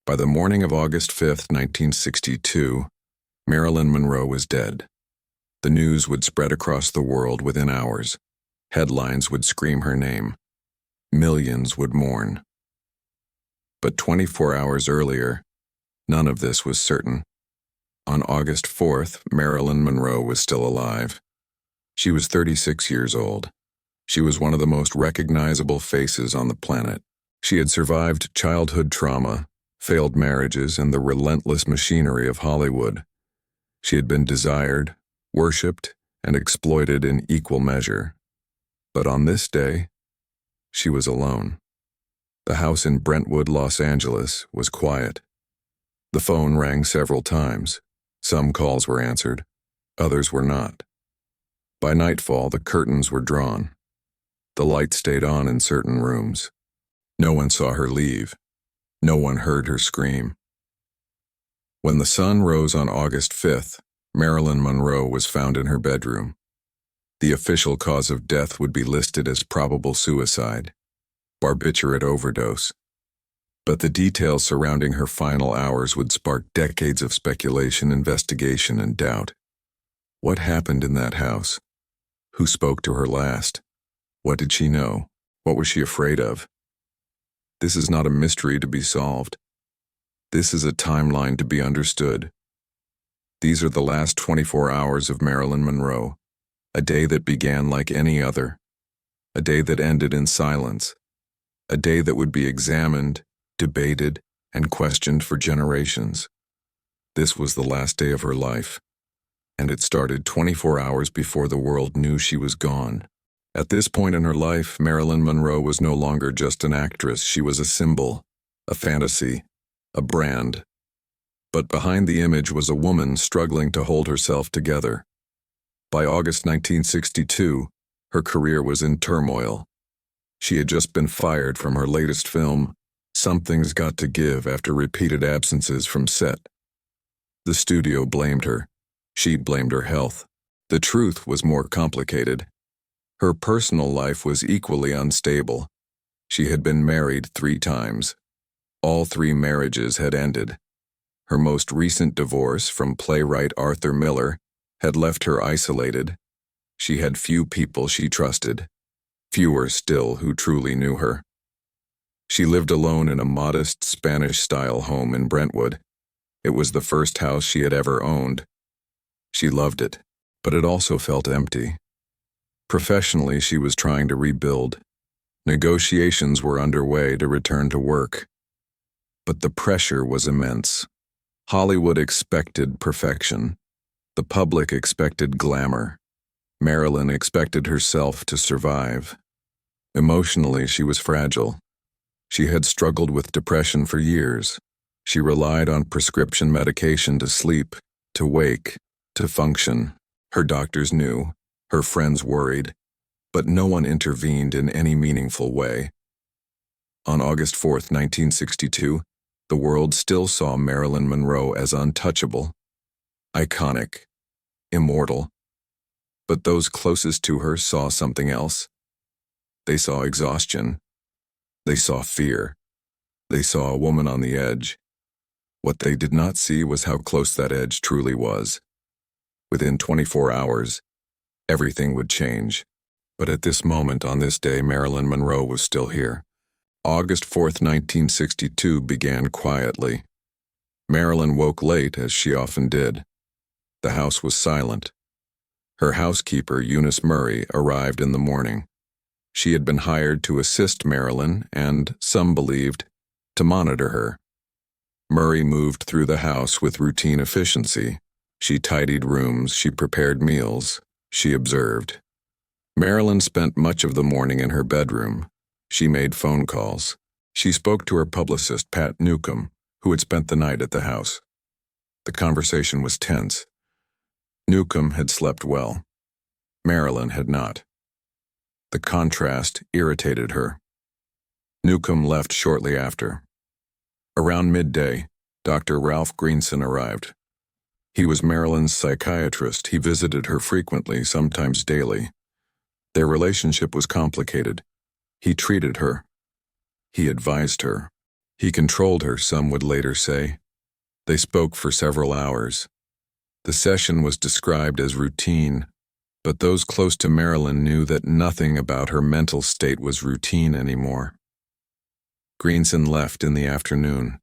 By the morning of August 5th, 1962, Marilyn Monroe was dead. The news would spread across the world within hours. Headlines would scream her name. Millions would mourn. But 24 hours earlier, none of this was certain. On August 4th, Marilyn Monroe was still alive. She was 36 years old. She was one of the most recognizable faces on the planet. She had survived childhood trauma, failed marriages, and the relentless machinery of Hollywood. She had been desired, worshipped, and exploited in equal measure. But on this day, she was alone. The house in Brentwood, Los Angeles, was quiet. The phone rang several times. Some calls were answered, others were not. By nightfall, the curtains were drawn. The light stayed on in certain rooms. No one saw her leave. No one heard her scream. When the sun rose on August 5th, Marilyn Monroe was found in her bedroom. The official cause of death would be listed as probable suicide, barbiturate overdose. But the details surrounding her final hours would spark decades of speculation, investigation, and doubt. What happened in that house? Who spoke to her last? What did she know? What was she afraid of? This is not a mystery to be solved. This is a timeline to be understood. These are the last 24 hours of Marilyn Monroe, a day that began like any other, a day that ended in silence, a day that would be examined, debated, and questioned for generations. This was the last day of her life, and it started 24 hours before the world knew she was gone. At this point in her life, Marilyn Monroe was no longer just an actress. She was a symbol, a fantasy, a brand. But behind the image was a woman struggling to hold herself together. By August 1962, her career was in turmoil. She had just been fired from her latest film, Something's Got to Give, after repeated absences from set. The studio blamed her. She blamed her health. The truth was more complicated. Her personal life was equally unstable. She had been married 3 times. All 3 marriages had ended. Her most recent divorce from playwright Arthur Miller had left her isolated. She had few people she trusted, fewer still who truly knew her. She lived alone in a modest Spanish-style home in Brentwood. It was the first house she had ever owned. She loved it, but it also felt empty. Professionally, she was trying to rebuild. Negotiations were underway to return to work. But the pressure was immense. Hollywood expected perfection. The public expected glamour. Marilyn expected herself to survive. Emotionally, she was fragile. She had struggled with depression for years. She relied on prescription medication to sleep, to wake, to function. Her doctors knew. Her friends worried, but no one intervened in any meaningful way. On August 4th, 1962, the world still saw Marilyn Monroe as untouchable, iconic, immortal. But those closest to her saw something else. They saw exhaustion. They saw fear. They saw a woman on the edge. What they did not see was how close that edge truly was. Within 24 hours, everything would change. But at this moment, on this day, Marilyn Monroe was still here. August 4th, 1962 began quietly. Marilyn woke late, as she often did. The house was silent. Her housekeeper, Eunice Murray, arrived in the morning. She had been hired to assist Marilyn and, some believed, to monitor her. Murray moved through the house with routine efficiency. She tidied rooms, she prepared meals. She observed. Marilyn spent much of the morning in her bedroom. She made phone calls. She spoke to her publicist, Pat Newcomb, who had spent the night at the house. The conversation was tense. Newcomb had slept well. Marilyn had not. The contrast irritated her. Newcomb left shortly after. Around midday, Dr. Ralph Greenson arrived. He was Marilyn's psychiatrist. He visited her frequently, sometimes daily. Their relationship was complicated. He treated her. He advised her. He controlled her, some would later say. They spoke for several hours. The session was described as routine, but those close to Marilyn knew that nothing about her mental state was routine anymore. Greenson left in the afternoon.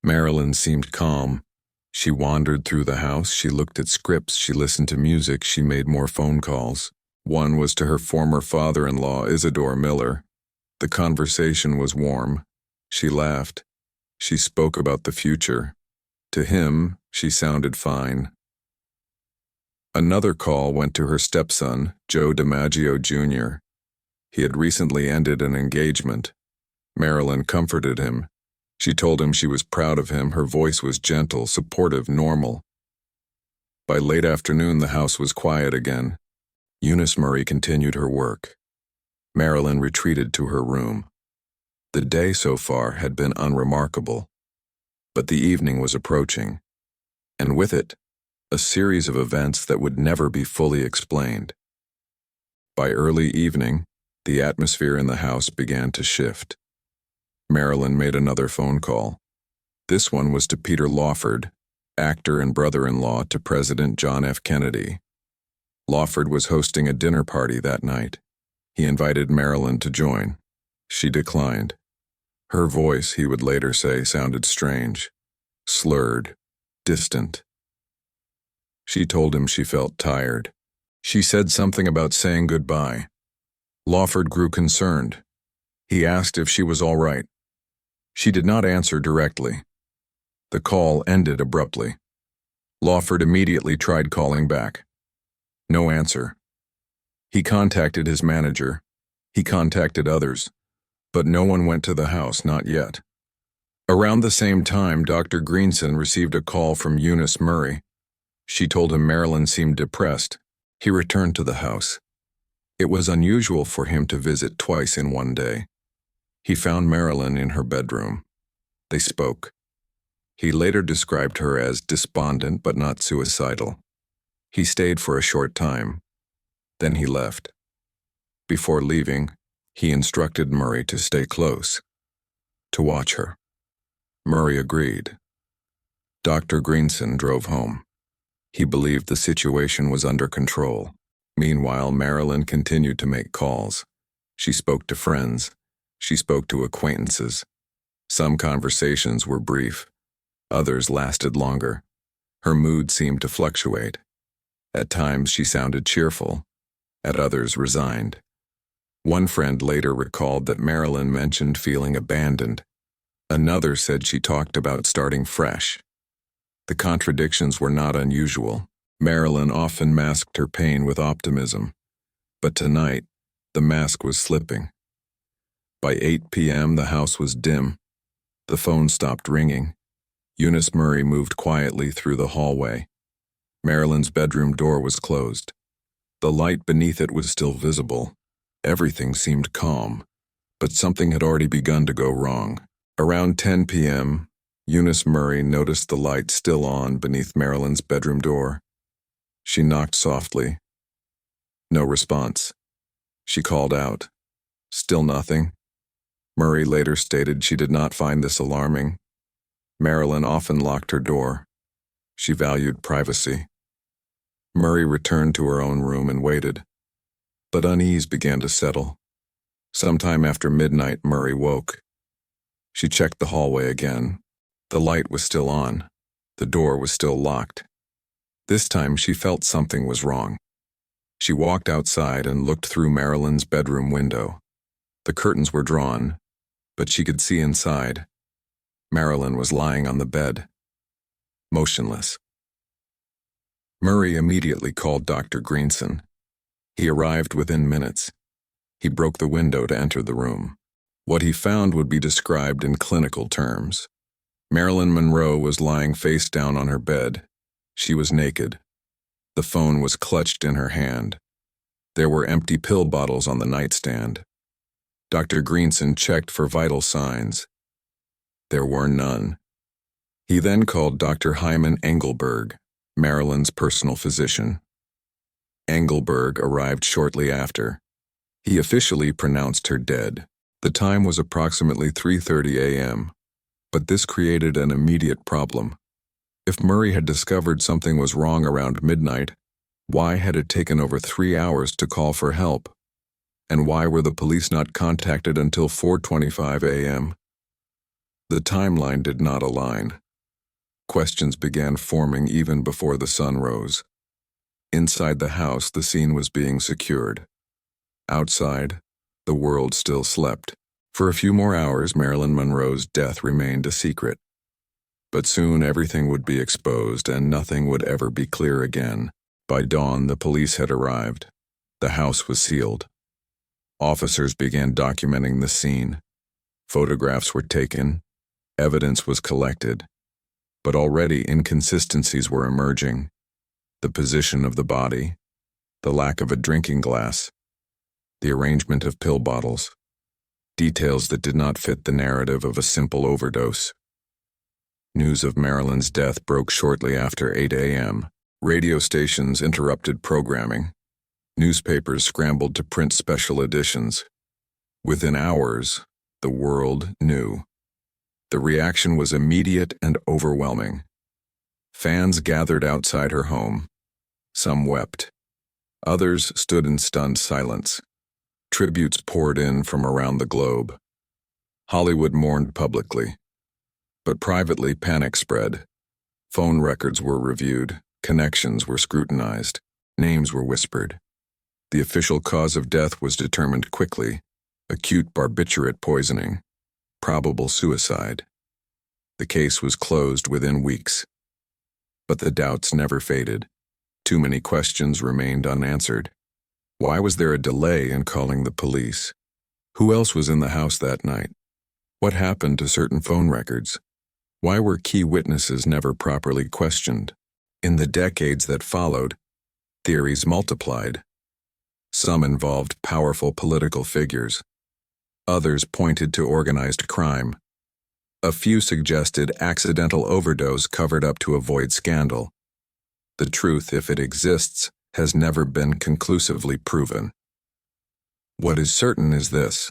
Marilyn seemed calm. She wandered through the house, she looked at scripts, she listened to music, she made more phone calls. One was to her former father-in-law, Isidore Miller. The conversation was warm. She laughed. She spoke about the future. To him, she sounded fine. Another call went to her stepson, Joe DiMaggio Jr. He had recently ended an engagement. Marilyn comforted him. She told him she was proud of him. Her voice was gentle, supportive, normal. By late afternoon, the house was quiet again. Eunice Murray continued her work. Marilyn retreated to her room. The day so far had been unremarkable, but the evening was approaching, and with it, a series of events that would never be fully explained. By early evening, the atmosphere in the house began to shift. Marilyn made another phone call. This one was to Peter Lawford, actor and brother-in-law to President John F. Kennedy. Lawford was hosting a dinner party that night. He invited Marilyn to join. She declined. Her voice, he would later say, sounded strange, slurred, distant. She told him she felt tired. She said something about saying goodbye. Lawford grew concerned. He asked if she was all right. She did not answer directly. The call ended abruptly. Lawford immediately tried calling back. No answer. He contacted his manager. He contacted others. But no one went to the house, not yet. Around the same time, Dr. Greenson received a call from Eunice Murray. She told him Marilyn seemed depressed. He returned to the house. It was unusual for him to visit twice in one day. He found Marilyn in her bedroom. They spoke. He later described her as despondent but not suicidal. He stayed for a short time. Then he left. Before leaving, he instructed Murray to stay close, to watch her. Murray agreed. Dr. Greenson drove home. He believed the situation was under control. Meanwhile, Marilyn continued to make calls. She spoke to friends. She spoke to acquaintances. Some conversations were brief. Others lasted longer. Her mood seemed to fluctuate. At times she sounded cheerful. At others resigned. One friend later recalled that Marilyn mentioned feeling abandoned. Another said she talked about starting fresh. The contradictions were not unusual. Marilyn often masked her pain with optimism. But tonight, the mask was slipping. By 8 p.m., the house was dim. The phone stopped ringing. Eunice Murray moved quietly through the hallway. Marilyn's bedroom door was closed. The light beneath it was still visible. Everything seemed calm, but something had already begun to go wrong. Around 10 p.m., Eunice Murray noticed the light still on beneath Marilyn's bedroom door. She knocked softly. No response. She called out. Still nothing. Murray later stated she did not find this alarming. Marilyn often locked her door. She valued privacy. Murray returned to her own room and waited. But unease began to settle. Sometime after midnight, Murray woke. She checked the hallway again. The light was still on. The door was still locked. This time she felt something was wrong. She walked outside and looked through Marilyn's bedroom window. The curtains were drawn, but she could see inside. Marilyn was lying on the bed, motionless. Murray immediately called Dr. Greenson. He arrived within minutes. He broke the window to enter the room. What he found would be described in clinical terms. Marilyn Monroe was lying face down on her bed. She was naked. The phone was clutched in her hand. There were empty pill bottles on the nightstand. Dr. Greenson checked for vital signs. There were none. He then called Dr. Hyman Engelberg, Marilyn's personal physician. Engelberg arrived shortly after. He officially pronounced her dead. The time was approximately 3:30 a.m., but this created an immediate problem. If Murray had discovered something was wrong around midnight, why had it taken over 3 hours to call for help? And why were the police not contacted until 4:25 a.m.? The timeline did not align. Questions began forming even before the sun rose. Inside the house, the scene was being secured. Outside, the world still slept. For a few more hours, Marilyn Monroe's death remained a secret. But soon everything would be exposed and nothing would ever be clear again. By dawn, the police had arrived. The house was sealed. Officers began documenting the scene. Photographs were taken. Evidence was collected. But already inconsistencies were emerging. The position of the body, the lack of a drinking glass, the arrangement of pill bottles, details that did not fit the narrative of a simple overdose. News of Marilyn's death broke shortly after 8 a.m. Radio stations interrupted programming. Newspapers scrambled to print special editions. Within hours, the world knew. The reaction was immediate and overwhelming. Fans gathered outside her home. Some wept. Others stood in stunned silence. Tributes poured in from around the globe. Hollywood mourned publicly. But privately, panic spread. Phone records were reviewed. Connections were scrutinized. Names were whispered. The official cause of death was determined quickly: acute barbiturate poisoning, probable suicide. The case was closed within weeks. But the doubts never faded. Too many questions remained unanswered. Why was there a delay in calling the police? Who else was in the house that night? What happened to certain phone records? Why were key witnesses never properly questioned? In the decades that followed, theories multiplied. Some involved powerful political figures. Others pointed to organized crime. A few suggested accidental overdose covered up to avoid scandal. The truth, if it exists, has never been conclusively proven. What is certain is this: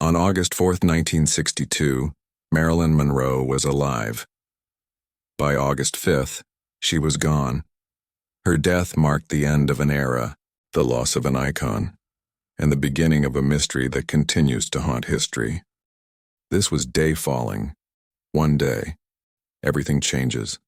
on August 4, 1962, Marilyn Monroe was alive. By August 5th, she was gone. Her death marked the end of an era, the loss of an icon, and the beginning of a mystery that continues to haunt history. This was Day Falling. One day, everything changes.